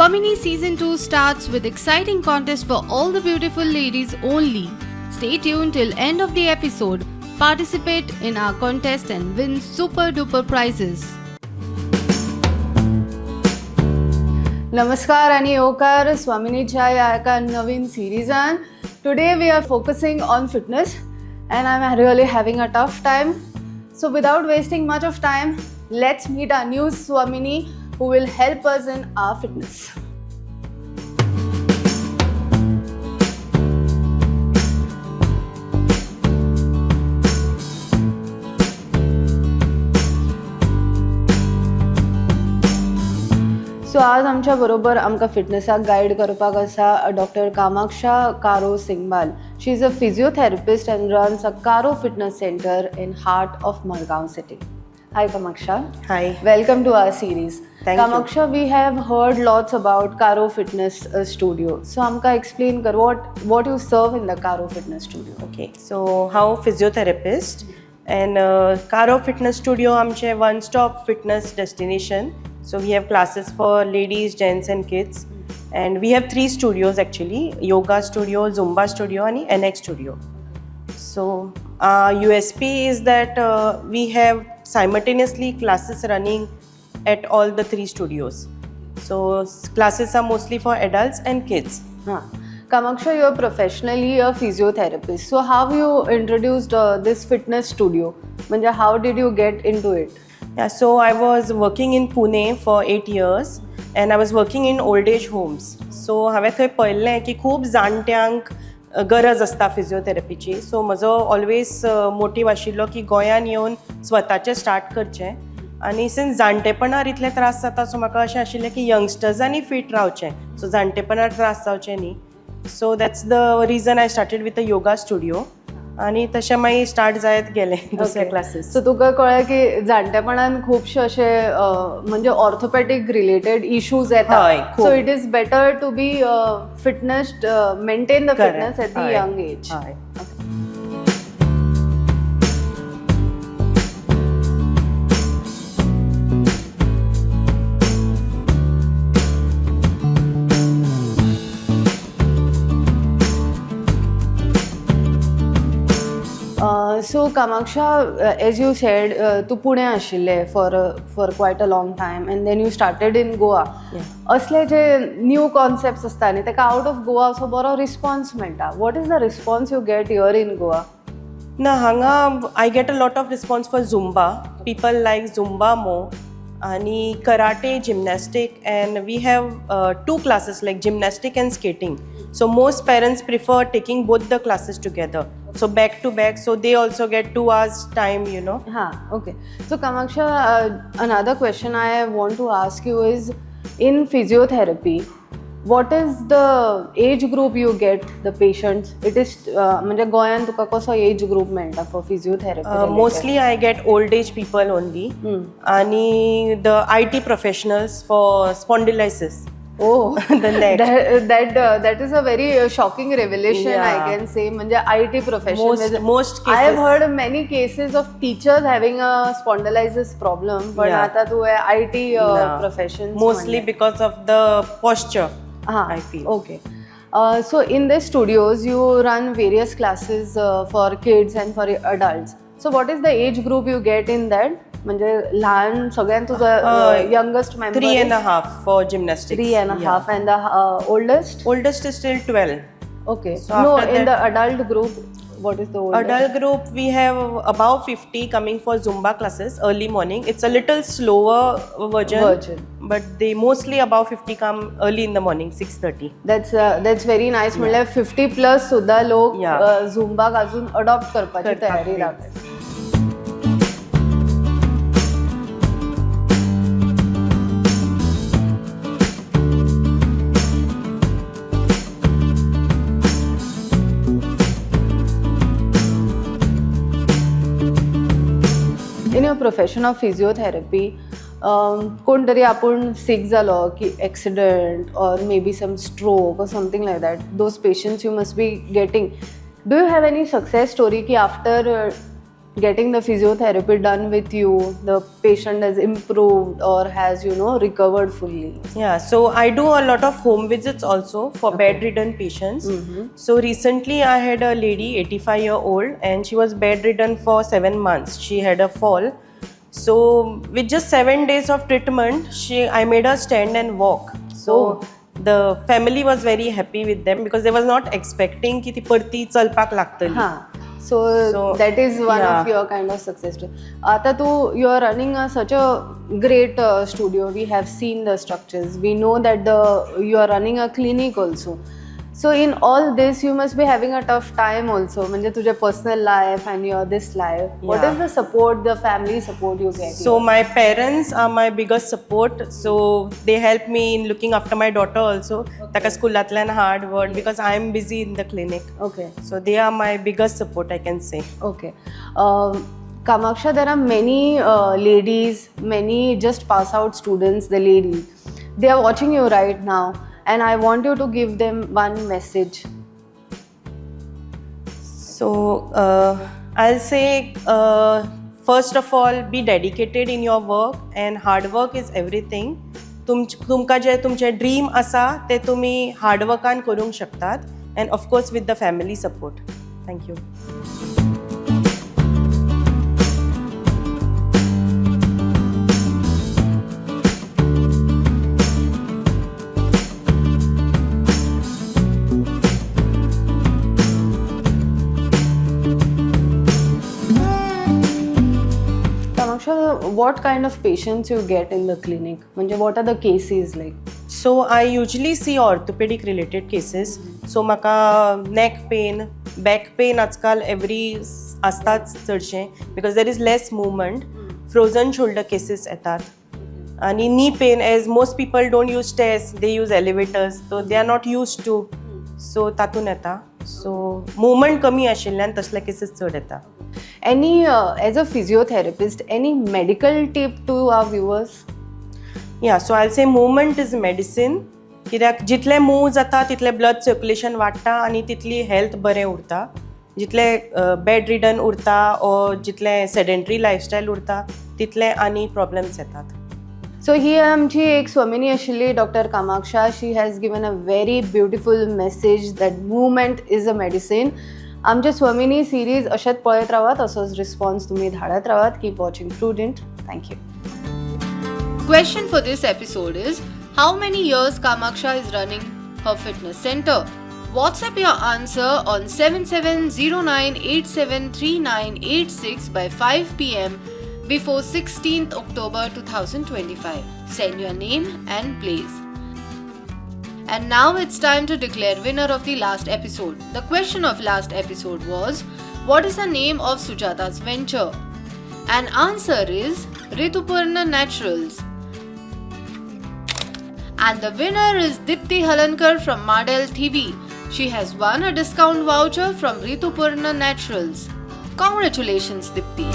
Swamini Season 2 starts with exciting contests for all the beautiful ladies only. Stay tuned till end of the episode. Participate in our contest and win super duper prizes. नमस्कार आणि येवकार स्वामिनीच्या ह्या एका नवीन सिरीजान. Today we are focusing on fitness and I'm really having a tough time. So without wasting much of time, let's meet our new Swamini who will help us in our fitness. सो आज आमच्या बरोबर आमकां फिटनेसाक guide करपाक आसा doctor Kamaksha Karo Singbal. She is a physiotherapist and runs a Karo Fitness Center in heart of Margaon city. Hi Kamaksha. Hi. Welcome to our series. Thank Kamaksha, we have heard lots about Karo Fitness Studio. So amka explain kar what you serve in the Karo Fitness Studio. Okay. So how physiotherapist and Karo Fitness Studio आमचे one stop fitness destination. So we have classes for ladies, gents and kids. And we have 3 studios actually, yoga studio, Zumba studio and NX studio. So USP is that we have simultaneously classes running at all the 3 studios. So classes are mostly for adults and kids. Kamaksha, you are professionally a physiotherapist. So how you introduced this fitness studio? म्हणजे how did you get into it? Yeah, so I was working in Pune for 8 years and I was working in old age homes. So हांवें थंय पळयल्लें की खूब जाणट्यांक गरज आसता फिजिओथेरपीची. सो म्हजो ऑलवेज मोटीव आशिल्लो की गोंयान येवन स्वताचें स्टार्ट करचें. आनी सिन्स जाणटेपणार इतले त्रास जाता सो म्हाका अशें आशिल्लें की यंगस्टर्सांनी फीट रावचें. सो जाणटेपणार त्रास जावचे न्ही. So that's the region I started with a yoga studio. आणि तशें मागीर स्टार्ट जायत गेलें दुसरे क्लासीस. सो तुका कळ्ळें की जाणटेपणान खुबशे अशे म्हणजे ऑर्थोपॅडीक रिलेटेड इश्यूज येतात. So it is better to be fitness maintain the fitness at the young age. So Kamaksha, as you said, तू पुणे आशिल्ले for quite a long time and then you started in Goa. असले जे new concepts असता न्ही तेका out of Goa असो बरो response मेळटा. What is the response you get here in Goa? ना हांगा I get a lot of response for Zumba. People like Zumba more. आणि karate, gymnastics and we have 2 classes like gymnastic and skating. So most parents prefer taking both the classes together. So back to back, so they also get 2 hours time, you know. Okay. So Kamaksha, another question I want to ask you is, in physiotherapy, what is the age group you get the patients? It is म्हणजे गोंयान तुका कसो age group मेळटा for physiotherapy? Mostly I get old age people only. आणि the IT professionals for spondylitis. Oh, the neck. That is a very shocking revelation. I can say. म्हणजे IT profession. Most cases. I have heard many cases of teachers having a spondylitis problem. But आता तू IT profession. Mostly because of the posture. I feel. Okay. So in the studios you run various classes for kids and for adults. So what is the age group you get in that? म्हणजे लहान सगळ्यांत तुझं youngest member? 3.5 for gymnastics. 3.5 and the oldest? Oldest is still 12. Okay. So no, in the adult group, what is the oldest? Adult group, we have above 50 coming for Zumba classes early morning. It's a little slower version. But they mostly above 50 come early in the morning, 6:30. That's very nice. म्हणजे 50 plus सुद्धा लोक झुंबाक अजून adopt करपाची तयारी दाखवतात. In your profession of physiotherapy कोण तरी आपण सीक जालो की एक्सिडेंट और मे बी सम स्ट्रोक और something like that those patients you must be getting. Do you have any success story की after getting the physiotherapy done with you, the patient has improved or has, recovered fully? Yeah, so I do a lot of home visits also for bedridden patients. So recently I had a lady, 85-year-old, and she was bedridden for 7 months. She had a fall. So with just 7 days of treatment, I made her stand and walk. So the family was very happy with them because they was not expecting ki ti parti chalpak lagtali. So that is one yeah. of your kind of success story. Ata you are running such a great studio. We have seen the structures. We know that you are running a clinic also. So in all this, you must be having a tough time also. म्हणजे तुझे personal life and your this life. What is the support, the family support you get? So my parents are my biggest support. So they help me in looking after my daughter also. Taka schoolaatlan hard work because I am busy in the clinic. Okay. So they are my biggest support, I can say. Okay. Kamaksha, there are many ladies, many just pass out students, the ladies. They are watching you right now. And I want you to give them one message. So I'll say, first of all, be dedicated in your work, and hard work is everything. तुमका जे तुमचे dream आसा ते तुम्ही hard वर्कान करूंक शकतात, and of course with the family support. Thank you. What kind of patients you get in the clinic? What are the cases like? So I usually see orthopedic related cases. So म्हाका neck pain, back pain आजकाल every आसताच चडशें because there is less movement. Frozen shoulder cases येतात. आणि knee pain, as most people don't use stairs, they use elevators, so they are not used to. So तातून येता. So movement कमी आशिल्ल्यान तसले cases चड येता. Any as a physiotherapist, any medical tip to our viewers? Yeah, so I'll say movement is medicine. कित्याक जितले move जाता तितले ब्लड सर्क्युलेशन वाडटा आनी तितली हेल्थ बरें उरता. जितले बेड रिडन उरता or जितले सेडेंटरी लायफस्टायल उरता तितले आनी प्रॉब्लेम्स येतात. So ही आमची एक स्वामिनी आशिल्ली Dr. Kamaksha. She has given a very beautiful message that movement is a medicine. आमचे स्वामिनी सिरीज अशेंच पळयत रावात, असोच रिस्पॉन्स तुम्ही धाडत रावात. Keep watching Prudent. Thank you. Question for this episode is, how many years Kamaksha is running her fitness center? WhatsApp your answer on 7709873986 by 5 p.m. before 16th October 2025. Send your name and place. And now it's time to declare winner of the last episode. The question of last episode was, what is the name of Sujata's venture? And answer is Ritupurna Naturals. And the winner is Dipti Halankar from Madel TV. She has won a discount voucher from Ritupurna Naturals. Congratulations, Dipti.